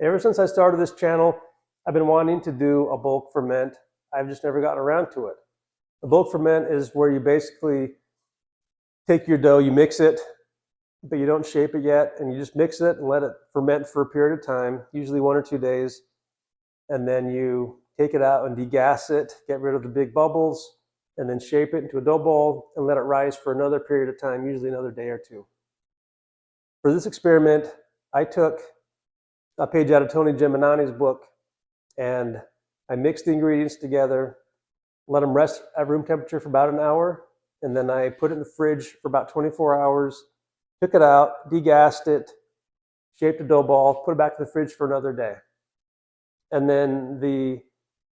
Ever since I started this channel, I've been wanting to do a bulk ferment. I've just never gotten around to it. A bulk ferment is where you basically take your dough, you mix it, but you don't shape it yet, and you just mix it and let it ferment for a period of time, usually 1 or 2 days, and then you take it out and degas it, get rid of the big bubbles, and then shape it into a dough ball and let it rise for another period of time, usually another day or two. For this experiment, I took a page out of Tony Geminani's book, and I mixed the ingredients together, let them rest at room temperature for about an hour, and then I put it in the fridge for about 24 hours, took it out, degassed it, shaped a dough ball, put it back in the fridge for another day. And then the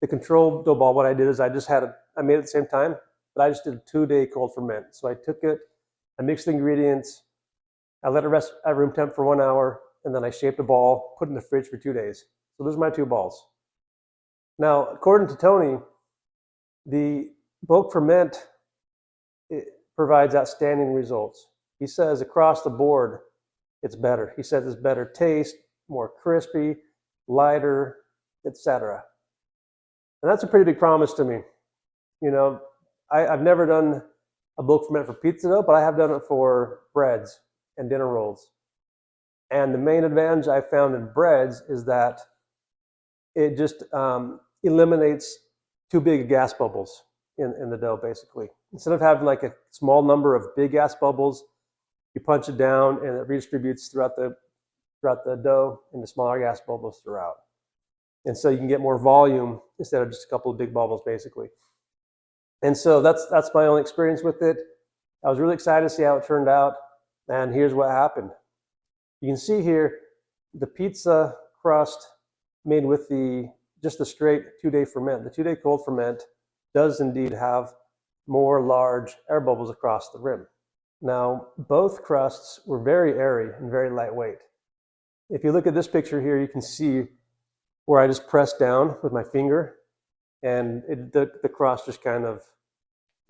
controlled dough ball, what I did is I made it at the same time, but I just did a 2-day cold ferment. So I took it, I mixed the ingredients, I let it rest at room temp for 1 hour, and then I shaped a ball, put it in the fridge for 2 days. So those are my 2 balls. Now, according to Tony, the bulk ferment, it provides outstanding results. He says across the board, it's better. He says it's better taste, more crispy, lighter, etc. And that's a pretty big promise to me. You know, I've never done a bulk ferment for pizza dough, but I have done it for breads and dinner rolls. And the main advantage I found in breads is that it just eliminates too big gas bubbles in the dough, basically. Instead of having like a small number of big gas bubbles, you punch it down and it redistributes throughout the dough into smaller gas bubbles throughout. And so you can get more volume instead of just a couple of big bubbles, basically. And so that's my only experience with it. I was really excited to see how it turned out, and here's what happened. You can see here the pizza crust made with just the straight 2-day ferment. The 2-day cold ferment does indeed have more large air bubbles across the rim. Now, both crusts were very airy and very lightweight. If you look at this picture here, you can see where I just pressed down with my finger, and the crust just kind of,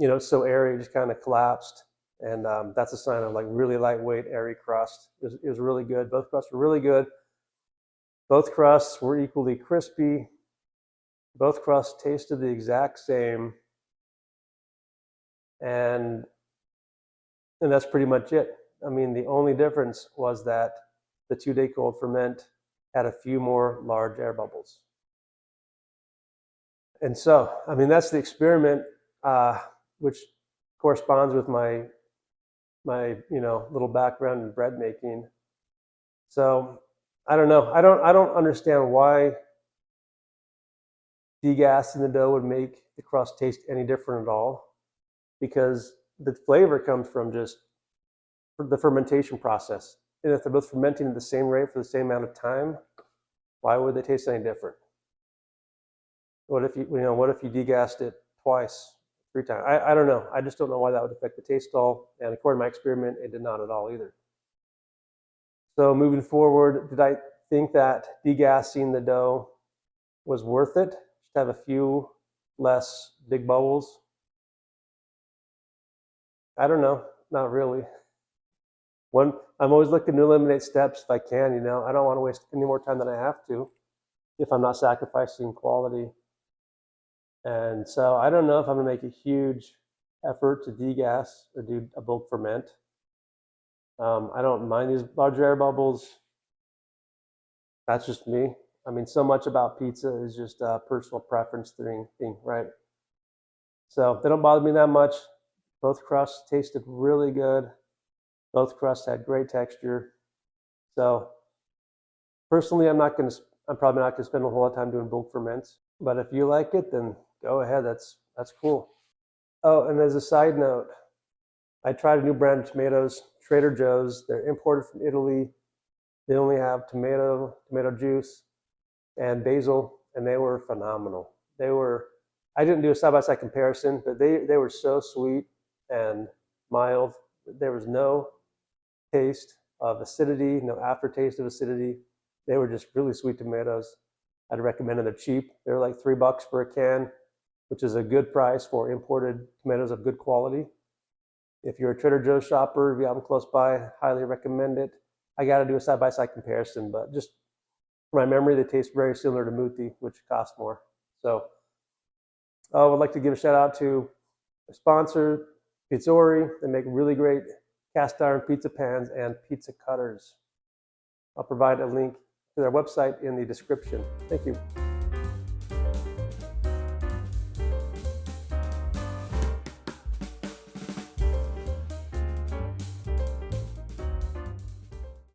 it's so airy, it just kind of collapsed. And that's a sign of like really lightweight, airy crust. It was really good. Both crusts were really good. Both crusts were equally crispy. Both crusts tasted the exact same. And that's pretty much it. I mean, the only difference was that the 2-day cold ferment had a few more large air bubbles. And so, I mean, that's the experiment, which corresponds with my little background in bread making. So I don't know. I don't understand why degassing the dough would make the crust taste any different at all, because the flavor comes from just the fermentation process. And if they're both fermenting at the same rate for the same amount of time, why would they taste any different? What if you degassed it twice, 3 times? I don't know. I just don't know why that would affect the taste at all. And according to my experiment, it did not at all either. So moving forward, did I think that degassing the dough was worth it? Just have a few less big bubbles? I don't know. Not really. I'm always looking to eliminate steps if I can, I don't want to waste any more time than I have to if I'm not sacrificing quality. And so I don't know if I'm going to make a huge effort to degas or do a bulk ferment. I don't mind these larger air bubbles. That's just me. I mean, so much about pizza is just a personal preference thing, right? So they don't bother me that much. Both crusts tasted really good. Both crusts had great texture. So personally, I'm probably not going to spend a whole lot of time doing bulk ferments. But if you like it, then go ahead. That's cool. Oh, and as a side note, I tried a new brand of tomatoes, Trader Joe's. They're imported from Italy. They only have tomato juice, and basil, and they were phenomenal. I didn't do a side-by-side comparison, but they were so sweet and mild. There was no taste of acidity, no aftertaste of acidity. They were just really sweet tomatoes. I'd recommend them. They're cheap. They're like $3 for a can, which is a good price for imported tomatoes of good quality. If you're a Trader Joe's shopper, if you have them close by, highly recommend it. I got to do a side-by-side comparison, but just From my memory, they taste very similar to mutti, which cost more. So I would like to give a shout out to a sponsor, Pizzori. They make really great cast iron pizza pans and pizza cutters. I'll provide a link to their website in the description. Thank you.